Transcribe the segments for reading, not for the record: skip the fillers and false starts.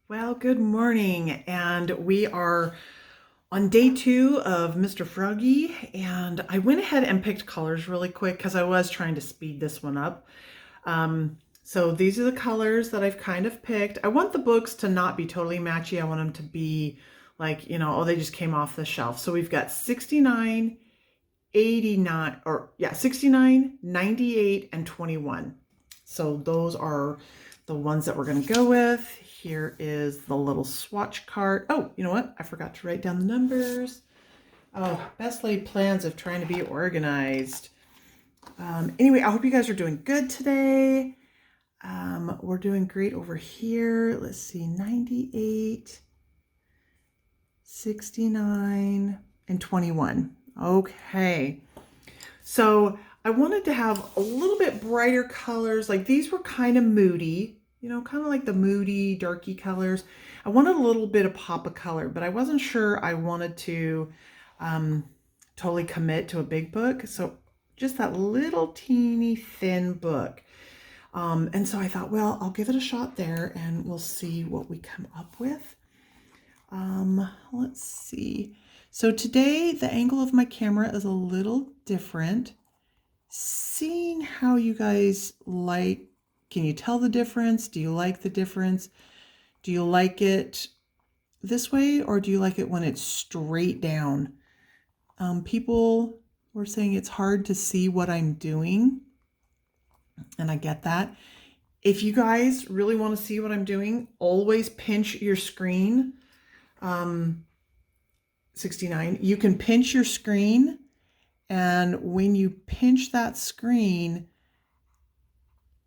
Well, good morning, and we are on day 2 of Mr. Froggy, and I went ahead and picked colors really quick because I was trying to speed this one up. So these are the colors that I've kind of picked. I want the books to not be totally matchy. I want them to be like, oh, they just came off the shelf. So we've got 69, 89, or yeah, 69, 98, and 21. So those are the ones that we're going to go with. Here is the little swatch card. Oh, you know what? I forgot to write down the numbers. Oh, best laid plans of trying to be organized. Anyway, I hope you guys are doing good today. We're doing great over here. Let's see, 98, 69, and 21. Okay. So I wanted to have a little bit brighter colors. Like these were kind of moody, kind of like the moody, darky colors. I wanted a little bit of pop of color, but I wasn't sure I wanted to totally commit to a big book. So just that little teeny thin book. And so I thought, well, I'll give it a shot there and we'll see what we come up with. Let's see. So today the angle of my camera is a little different. Seeing how you guys like, can you tell the difference? Do you like the difference? Do you like it this way or do you like it when it's straight down? People were saying it's hard to see what I'm doing, and I get that. If you guys really want to see what I'm doing, always pinch your screen. 69, you can pinch your screen, and when you pinch that screen,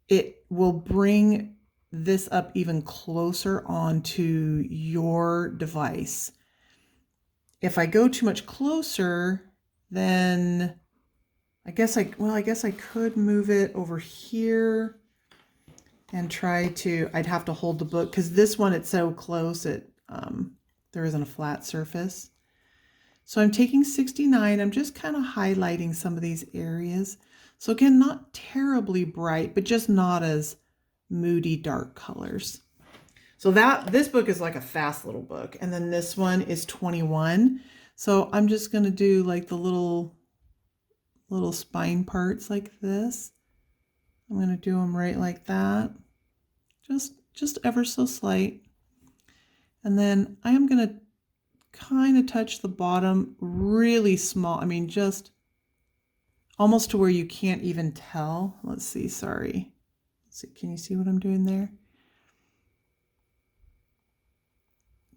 it will bring this up even closer onto your device. If I go too much closer, then I guess I could move it over here and try to, I'd have to hold the book because this one, it's so close, there isn't a flat surface. So I'm taking 69, I'm just kind of highlighting some of these areas. So again, not terribly bright, but just not as moody dark colors. So this book is like a fast little book. And then this one is 21. So I'm just going to do like the little spine parts like this. I'm going to do them right like that. Just ever so slight. And then I am going to kind of touch the bottom really small. I mean, just almost to where you can't even tell. Let's see, sorry. Let's see, can you see what I'm doing there?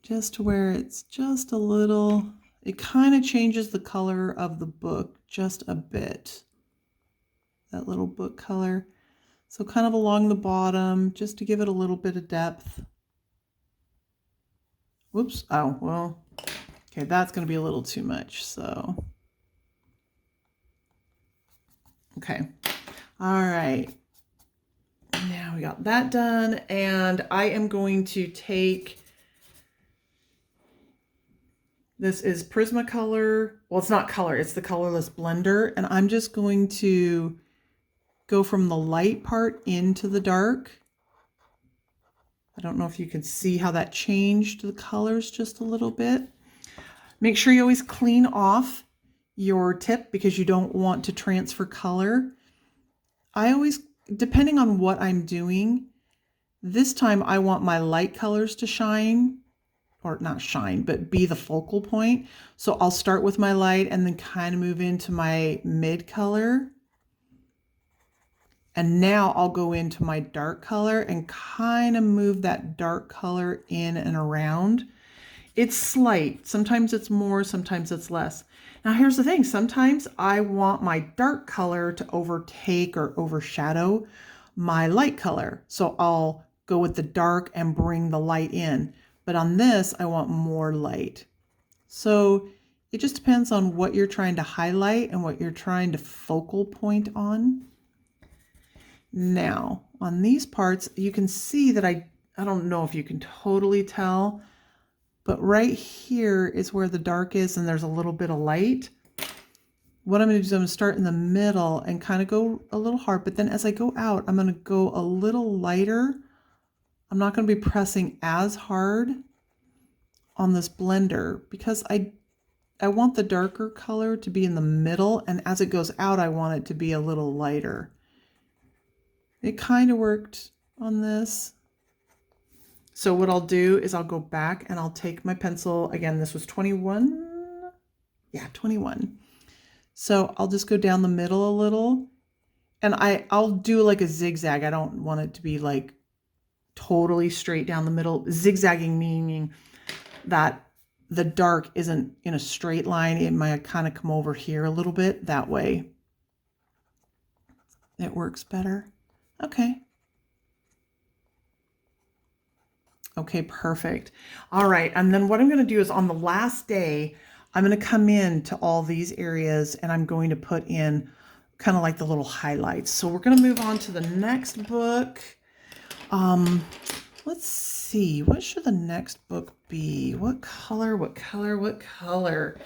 Just to where it's just a little, it kind of changes the color of the book just a bit. That little book color. So kind of along the bottom, just to give it a little bit of depth. Whoops, oh, well, okay, that's going to be a little too much, so. Okay, all right. Now we got that done, and I am going to take, this is Prismacolor. Well, it's not color, it's the colorless blender, and I'm just going to go from the light part into the dark. I don't know if you can see how that changed the colors just a little bit. Make sure you always clean off your tip because you don't want to transfer color. I always, depending on what I'm doing, this time I want my light colors to shine, or not shine, but be the focal point. So I'll start with my light and then kind of move into my mid color. And now I'll go into my dark color and kind of move that dark color in and around. It's slight. Sometimes it's more, sometimes it's less. Now here's the thing. Sometimes I want my dark color to overtake or overshadow my light color. So I'll go with the dark and bring the light in. But on this, I want more light. So it just depends on what you're trying to highlight and what you're trying to focal point on. Now, on these parts, you can see that I don't know if you can totally tell, but right here is where the dark is and there's a little bit of light. What I'm going to do is I'm going to start in the middle and kind of go a little hard, but then as I go out, I'm going to go a little lighter I'm not going to be pressing as hard on this blender because I want the darker color to be in the middle, and as it goes out, I want it to be a little lighter. It kind of worked on this. So what I'll do is I'll go back and I'll take my pencil. Again, this was 21. Yeah, 21. So I'll just go down the middle a little, and I'll do like a zigzag. I don't want it to be like totally straight down the middle. Zigzagging meaning that the dark isn't in a straight line. It might kind of come over here a little bit. That way it works better. Okay. Okay, perfect. All right, and then what I'm going to do is on the last day, I'm going to come in to all these areas and I'm going to put in kind of like the little highlights. So we're going to move on to the next book. Let's see, what should the next book be? What color, what color, what color?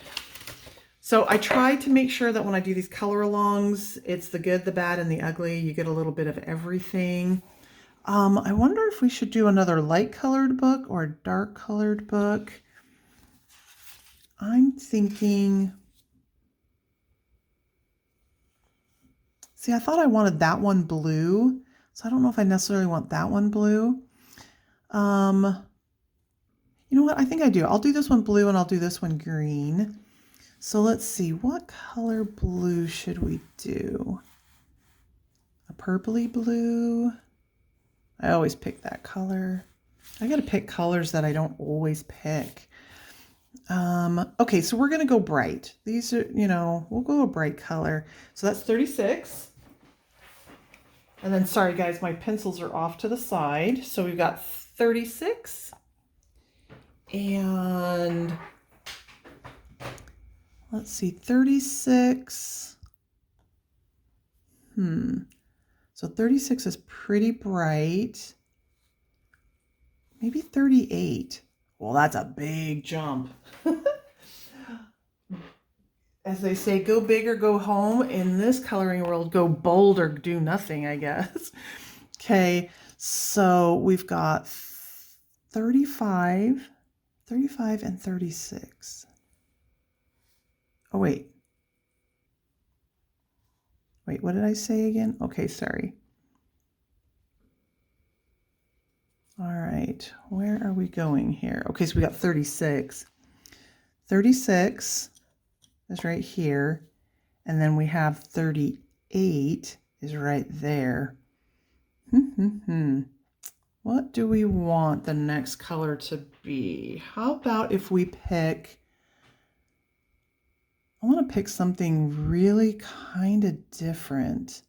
So I try to make sure that when I do these color alongs, it's the good, the bad, and the ugly. You get a little bit of everything. I wonder if we should do another light colored book or a dark colored book. I'm thinking, see, I thought I wanted that one blue, so I don't know if I necessarily want that one blue. You know what? I think I do. I'll do this one blue and I'll do this one green. So let's see, what color blue should we do? A purpley blue. I always pick that color. I got to pick colors that I don't always pick. Okay, so we're going to go bright. These are, you know, we'll go a bright color. So that's 36. And then, sorry guys, my pencils are off to the side. So we've got 36. And let's see, 36. So 36 is pretty bright. Maybe 38. Well, that's a big jump. As they say, go big or go home. In this coloring world, go bold or do nothing, I guess. Okay, so we've got 35 and 36. Oh, wait. Wait, what did I say again? Okay, sorry. All right, where are we going here? Okay, so we got 36. 36 is right here, and then we have 38 is right there. What do we want the next color to be? How about if we pick, I want to pick something really kind of different,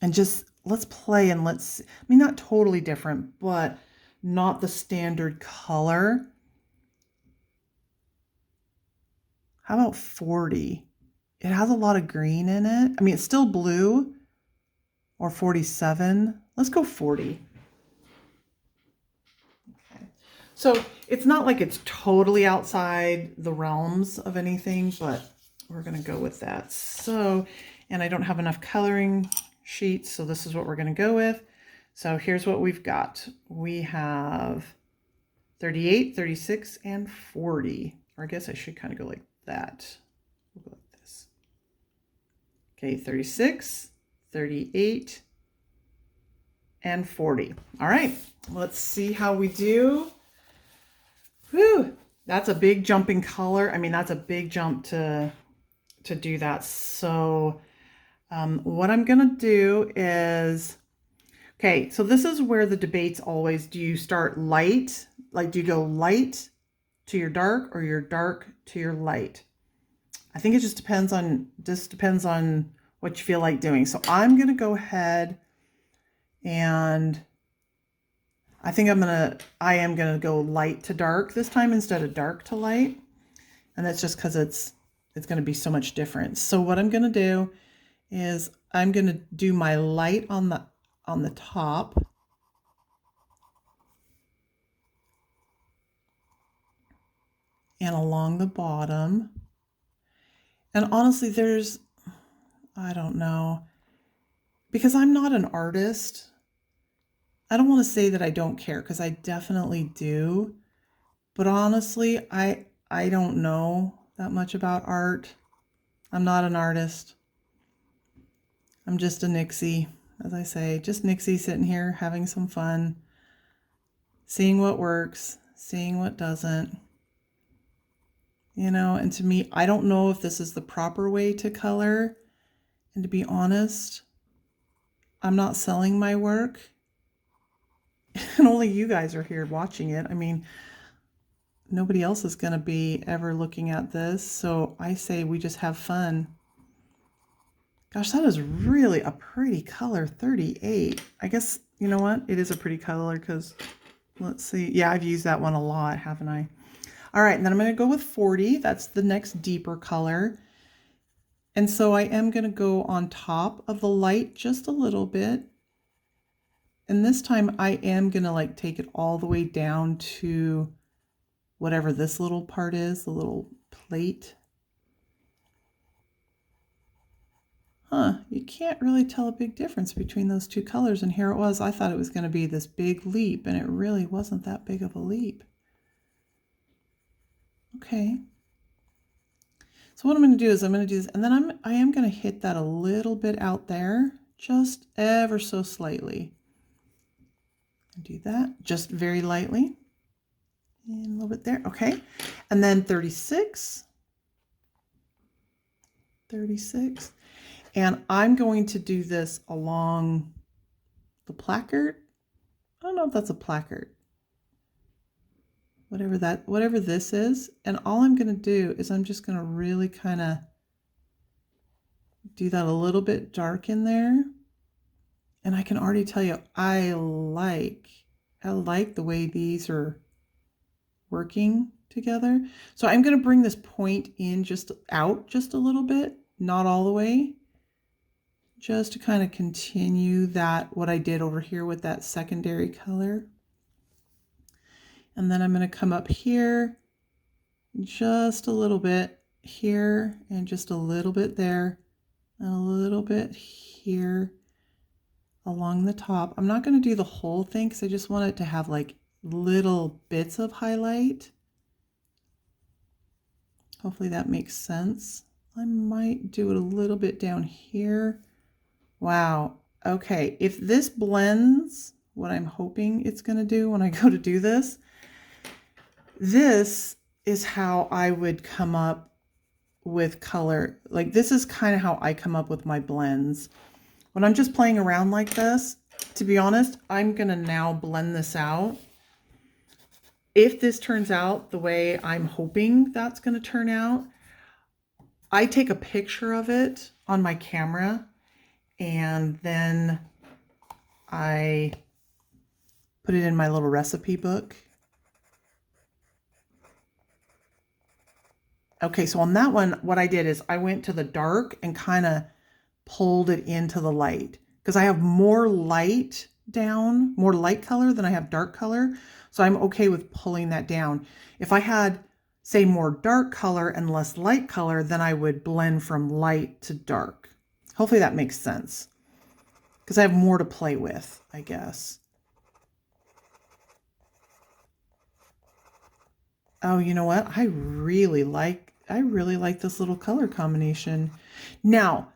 and just let's play and let's, I mean, not totally different, but not the standard color. How about 40? It has a lot of green in it. I mean, it's still blue. Or 47. Let's go 40. Okay. So it's not like it's totally outside the realms of anything, but we're going to go with that. So, and I don't have enough coloring sheets, so this is what we're going to go with. So here's what we've got. We have 38, 36, and 40. Or I guess I should kind of go like that. We'll go like this. Okay, 36, 38, and 40. All right, let's see how we do. Whew, that's a big jump in color. I mean, that's a big jump to do that. So what I'm gonna do is, okay, so this is where the debate's always, do you start light? Like, do you go light to your dark or your dark to your light? I think it just depends on what you feel like doing. So I'm going to go ahead and I am going to go light to dark this time instead of dark to light. And that's just because it's going to be so much different. So what I'm going to do is I'm going to do my light on the top. And along the bottom. And honestly, I don't know, because I'm not an artist. I don't want to say that I don't care, because I definitely do. But honestly, I don't know that much about art. I'm not an artist. I'm just a Nixie, as I say, just Nixie sitting here having some fun, seeing what works, seeing what doesn't. You know, and to me, I don't know if this is the proper way to color. And to be honest, I'm not selling my work. And only you guys are here watching it. I mean, nobody else is going to be ever looking at this. So I say we just have fun. Gosh, that is really a pretty color, 38. I guess, you know what? It is a pretty color because, let's see. Yeah, I've used that one a lot, haven't I? All right, and then I'm going to go with 40. That's the next deeper color. And so I am going to go on top of the light just a little bit. And this time I am going to like take it all the way down to whatever this little part is, the little plate. Huh, you can't really tell a big difference between those two colors, and here it was. I thought it was going to be this big leap, and it really wasn't that big of a leap. Okay. So what I'm going to do is I'm going to do this, and then I am going to hit that a little bit out there, just ever so slightly. Do that just very lightly. And a little bit there. Okay. And then 36. 36. And I'm going to do this along the placard. I don't know if that's a placard. Whatever this is. And all I'm going to do is I'm just going to really kind of do that a little bit dark in there. And I can already tell you, I like the way these are working together. So I'm going to bring this point in just out just a little bit, not all the way, just to kind of continue that, what I did over here with that secondary color. And then I'm going to come up here just a little bit here and just a little bit there and a little bit here along the top. I'm not going to do the whole thing because I just want it to have like little bits of highlight. Hopefully that makes sense. I might do it a little bit down here. Wow. Okay. If this blends what I'm hoping it's going to do when I go to do this, this is how I would come up with color. Like this is kind of how I come up with my blends. When I'm just playing around like this, to be honest, I'm going to now blend this out. If this turns out the way I'm hoping that's going to turn out, I take a picture of it on my camera and then I put it in my little recipe book. Okay, so on that one, what I did is I went to the dark and kind of pulled it into the light because I have more light down, more light color than I have dark color. So I'm okay with pulling that down. If I had, say, more dark color and less light color, then I would blend from light to dark. Hopefully that makes sense because I have more to play with, I guess. Oh, you know what? I really like this little color combination. Now,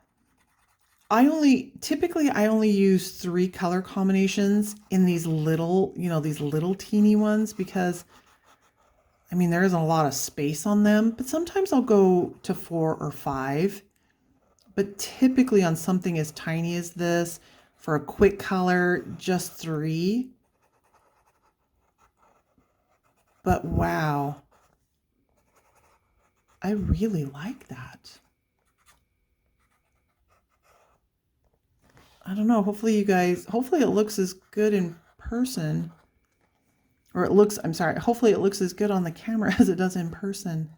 typically I only use 3 color combinations in these little, these little teeny ones because I mean, there isn't a lot of space on them, but sometimes I'll go to 4 or 5. But typically on something as tiny as this, for a quick color, just 3. But wow, I really like that. I don't know, hopefully it looks as good in person. Or hopefully it looks as good on the camera as it does in person.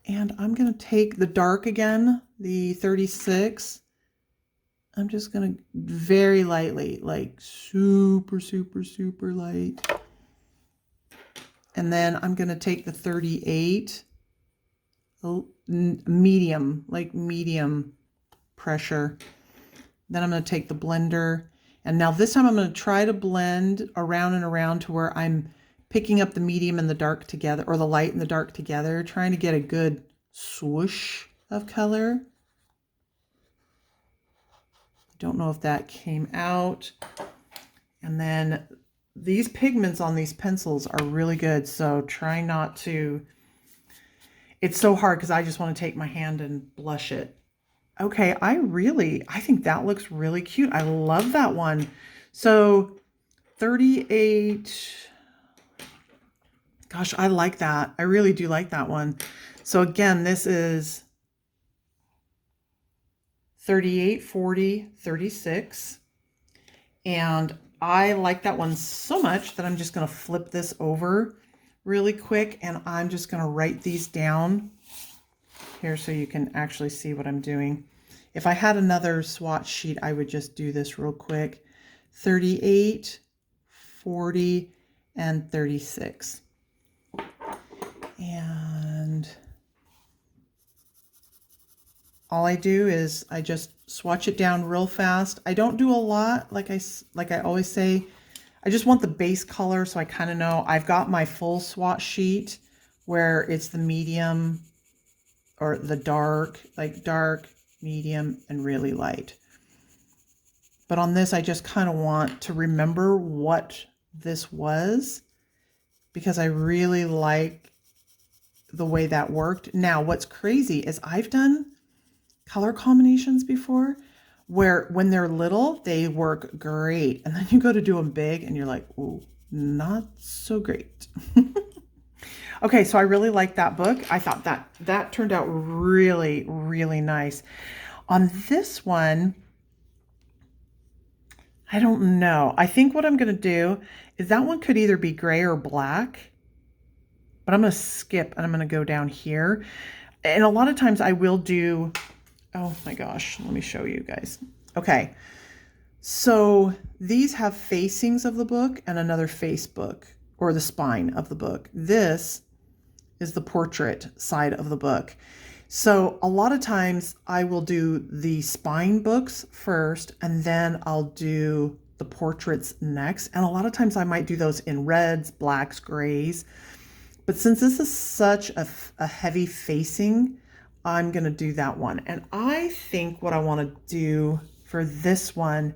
And I'm going to take the dark again, the 36. I'm just going to very lightly, like super, super, super light. And then I'm going to take the 38, medium, like medium pressure. Then I'm going to take the blender And now this time I'm going to try to blend around and around to where I'm picking up the medium and the dark together, or the light and the dark together, trying to get a good swoosh of color. Don't know if that came out. And then these pigments on these pencils are really good, so try not to, it's so hard because I just want to take my hand and blush it. Okay, I think that looks really cute. I love that one. So 38, gosh, I like that. I really do like that one. So again, this is 38, 40, 36. And I like that one so much that I'm just going to flip this over really quick, and I'm just going to write these down here so you can actually see what I'm doing. If I had another swatch sheet, I would just do this real quick. 38, 40, and 36. And all I do is I just swatch it down real fast. I don't do a lot, like I always say. I just want the base color, so I kind of know. I've got my full swatch sheet where it's the medium or the dark, like dark, medium, and really light. But on this, I just kind of want to remember what this was, because I really like the way that worked. Now, what's crazy is I've done color combinations before where when they're little, they work great. And then you go to do them big and you're like, ooh, not so great. Okay, so I really like that book. I thought that turned out really, really nice. On this one, I don't know. I think what I'm going to do is that one could either be gray or black, but I'm going to skip and I'm going to go down here. And a lot of times I will do, oh my gosh, let me show you guys. Okay, so these have facings of the book and another face book, or the spine of the book. This is the portrait side of the book. So a lot of times I will do the spine books first, and then I'll do the portraits next. And a lot of times I might do those in reds, blacks, grays. But since this is such a heavy facing, I'm going to do that one. And I think what I want to do for this one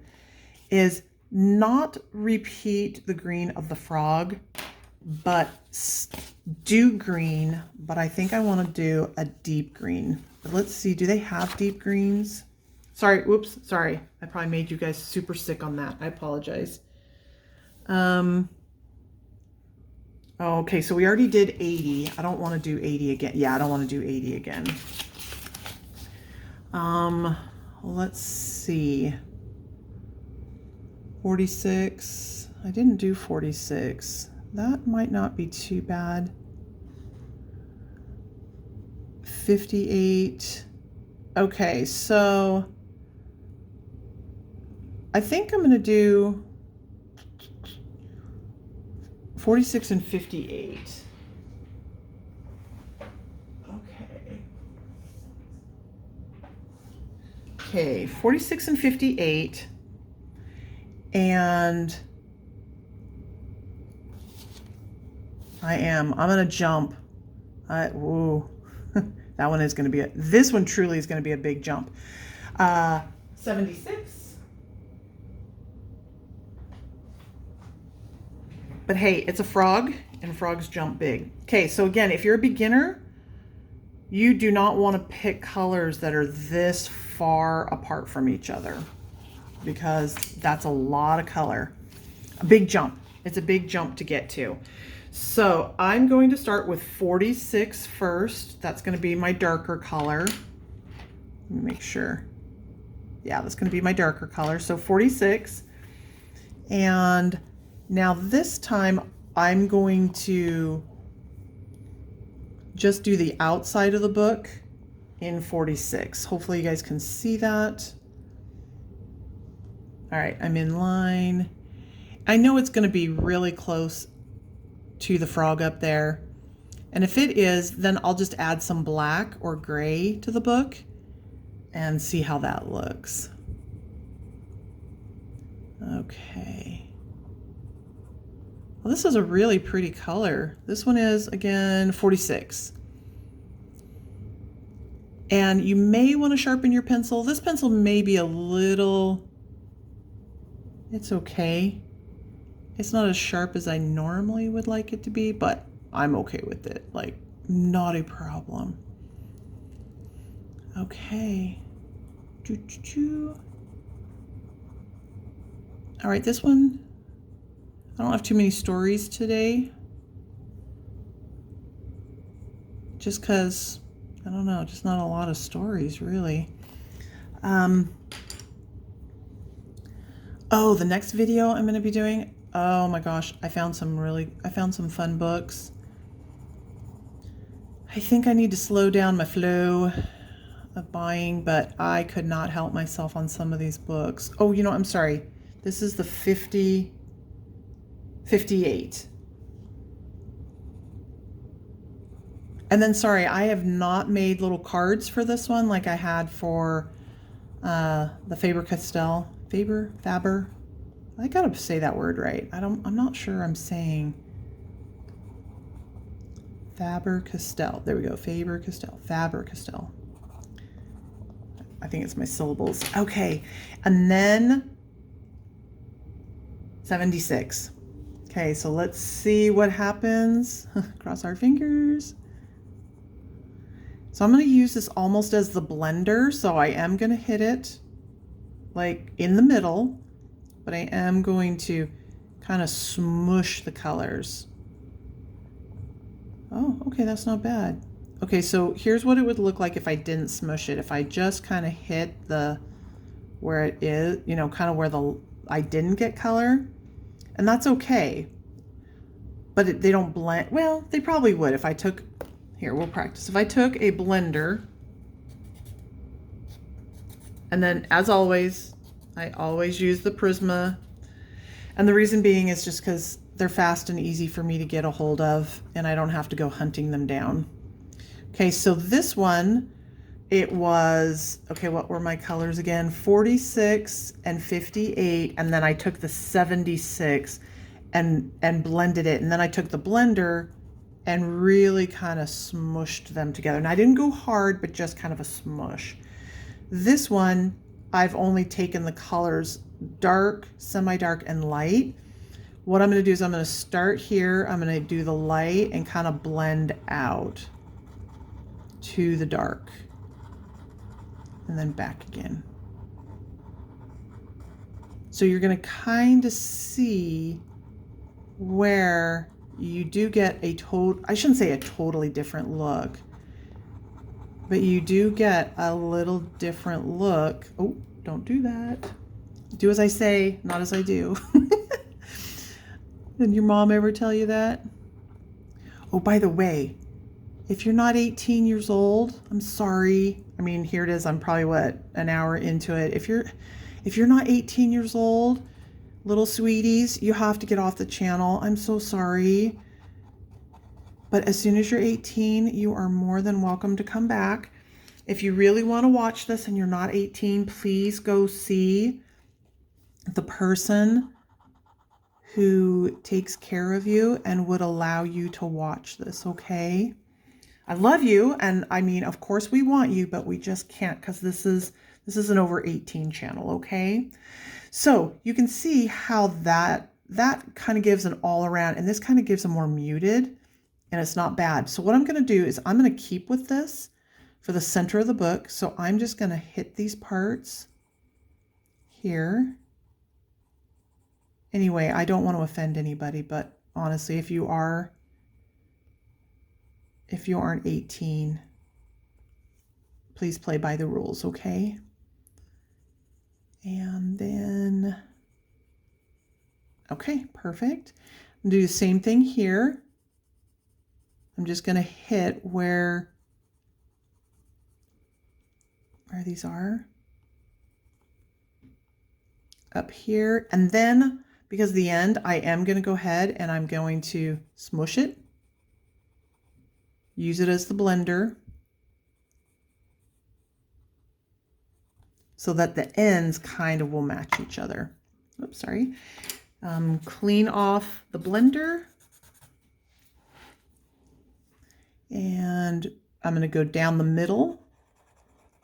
is not repeat the green of the frog, but do green. But I think I want to do a deep green. But let's see, do they have deep greens? Sorry, whoops, sorry. I probably made you guys super sick on that. I apologize. Okay, so we already did 80. I don't want to do 80 again. Yeah, I don't want to do 80 again. Let's see. 46. I didn't do 46. That might not be too bad. 58. Okay, so I think I'm going to do 46 and 58. Okay, 46 and 58. And I'm going to jump. Whoa. That one is going to be this one truly is going to be a big jump. 76. But hey, it's a frog, and frogs jump big. Okay, so again, if you're a beginner, you do not want to pick colors that are this far apart from each other, because that's a lot of color. A big jump. It's a big jump to get to. So I'm going to start with 46 first. That's going to be my darker color. Let me make sure. Yeah, that's going to be my darker color. So 46. And now this time I'm going to just do the outside of the book in 46. Hopefully you guys can see that. All right, I'm in line. I know it's going to be really close to the frog up there. And if it is, then I'll just add some black or gray to the book and see how that looks. Okay. Well, this is a really pretty color. This one is, again, 46. And you may want to sharpen your pencil. This pencil may be a little, it's okay. It's not as sharp as I normally would like it to be, but I'm okay with it. Like, not a problem. Okay. All right, this one, I don't have too many stories today. Just because, I don't know, just not a lot of stories, really. Oh, the next video I'm going to be doing, oh my gosh, I found some fun books. I think I need to slow down my flow of buying, but I could not help myself on some of these books. Oh, you know, I'm sorry. This is the 58. And then, sorry, I have not made little cards for this one like I had for the Faber-Castell. Faber? I gotta say that word right. I'm not sure I'm saying Faber-Castell. There we go. Faber-Castell. Faber-Castell. I think it's my syllables. Okay. And then 76. Okay, so let's see what happens. Cross our fingers. So I'm going to use this almost as the blender. So I am going to hit it like in the middle, but I am going to kind of smush the colors. Oh, okay, that's not bad. Okay, so here's what it would look like if I didn't smush it. If I just kind of hit where it is, you know, kind of where I didn't get color. And that's okay. But they don't blend. Well, they probably would if I took, here, we'll practice. If I took a blender, and then as always, I always use the Prisma. And the reason being is just because they're fast and easy for me to get a hold of, and I don't have to go hunting them down. Okay, so this one, it was, okay, what were my colors again? 46 and 58, and then I took the 76 and blended it, and then I took the blender and really kind of smushed them together. And I didn't go hard, but just kind of a smush. This one, I've only taken the colors dark, semi-dark, and light. What I'm going to do is I'm going to start here. I'm going to do the light and kind of blend out to the dark. And then back again. So you're going to kind of see where you do get I shouldn't say a totally different look, but you do get a little different look. Oh, don't do that. Do as I say, not as I do. Did your mom ever tell you that? Oh, by the way, if you're not 18 years old, I'm sorry. I mean, here it is. I'm probably, what, an hour into it. If you're not 18 years old, little sweeties, you have to get off the channel. I'm so sorry. But as soon as you're 18, you are more than welcome to come back. If you really want to watch this and you're not 18, please go see the person who takes care of you and would allow you to watch this, okay? I love you, and I mean, of course we want you, but we just can't because this is an over 18 channel, okay? So you can see how that kind of gives an all around, and this kind of gives a more muted, and it's not bad. So what I'm going to do is I'm going to keep with this for the center of the book. So I'm just going to hit these parts here. Anyway, I don't want to offend anybody, but honestly, if you aren't 18, please play by the rules, okay? And then, okay, perfect. I'm gonna do the same thing here. I'm just gonna hit where these are. Up here, and then because the end, I am going to go ahead and I'm going to smush it, use it as the blender so that the ends kind of will match each other. oops, sorry, clean off the blender. And I'm going to go down the middle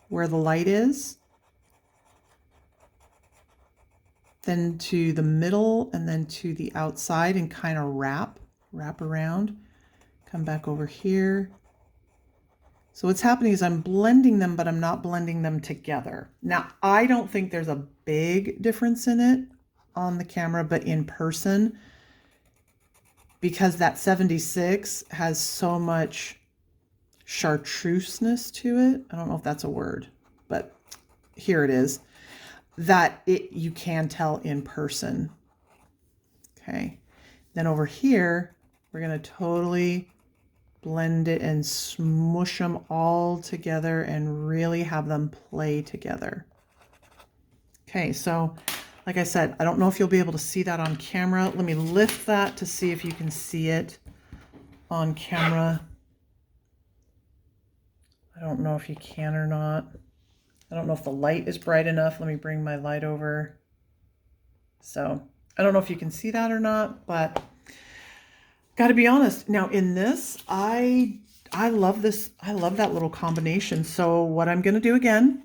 where the light is, then to the middle, and then to the outside, and kind of wrap around. Come back over here. So what's happening is I'm blending them, but I'm not blending them together. Now, I don't think there's a big difference in it on the camera, but in person, because that 76 has so much chartreuseness to it. I don't know if that's a word, but here it is, that you can tell in person. Okay. Then over here, we're going to totally blend it and smush them all together and really have them play together. Okay, so like I said, I don't know if you'll be able to see that on camera. Let me lift that to see if you can see it on camera. I don't know if you can or not. I don't know if the light is bright enough. Let me bring my light over. So I don't know if you can see that or not, but got to be honest. Now in this, I love this. I love that little combination. So what I'm going to do again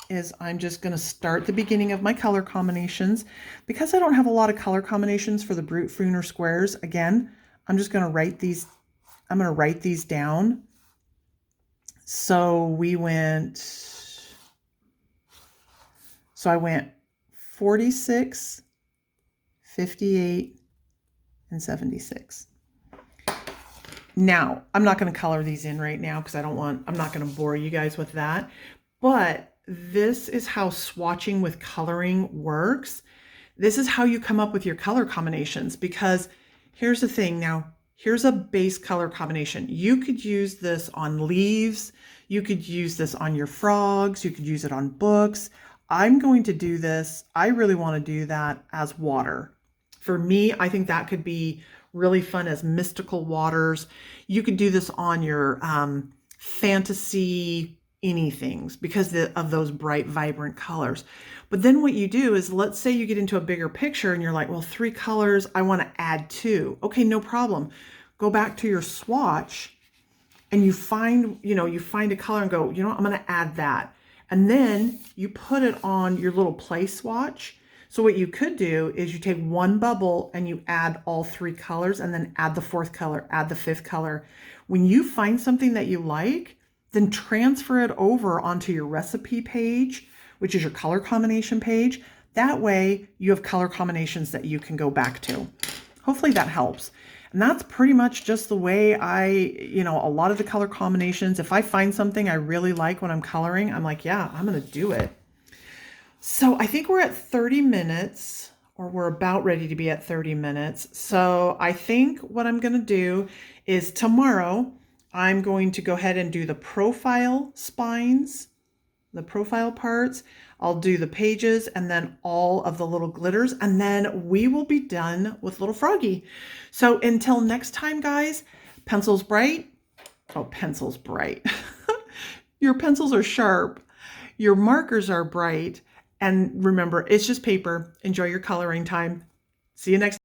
is I'm just going to start the beginning of my color combinations. Because I don't have a lot of color combinations for the Brute Fruner squares, again, I'm just going to write these. I'm going to write these down. So I went 46, 58, and 76. Now, I'm not going to color these in right now because I'm not going to bore you guys with that. But this is how swatching with coloring works. This is how you come up with your color combinations, because here's the thing. Now, here's a base color combination. You could use this on leaves. You could use this on your frogs. You could use it on books. I'm going to do this. I really want to do that as water. For me, I think that could be really fun as mystical waters. You could do this on your fantasy anythings because of those bright, vibrant colors. But then what you do is, let's say you get into a bigger picture and you're like, well, 3 colors, I want to add 2. Okay, no problem. Go back to your swatch and you find a color and go, you know what, I'm going to add that. And then you put it on your little play swatch. So what you could do is you take one bubble and you add all 3 colors, and then add the 4th color, add the 5th color. When you find something that you like, then transfer it over onto your recipe page, which is your color combination page. That way you have color combinations that you can go back to. Hopefully that helps. And that's pretty much just the way a lot of the color combinations, if I find something I really like when I'm coloring, I'm like, yeah, I'm going to do it. So I think we're at 30 minutes, or we're about ready to be at 30 minutes. So I think what I'm going to do is tomorrow, I'm going to go ahead and do the profile spines, the profile parts. I'll do the pages and then all of the little glitters, and then we will be done with Little Froggy. So until next time, guys, pencils bright. Oh, pencils bright. Your pencils are sharp. Your markers are bright. And remember, it's just paper. Enjoy your coloring time. See you next time.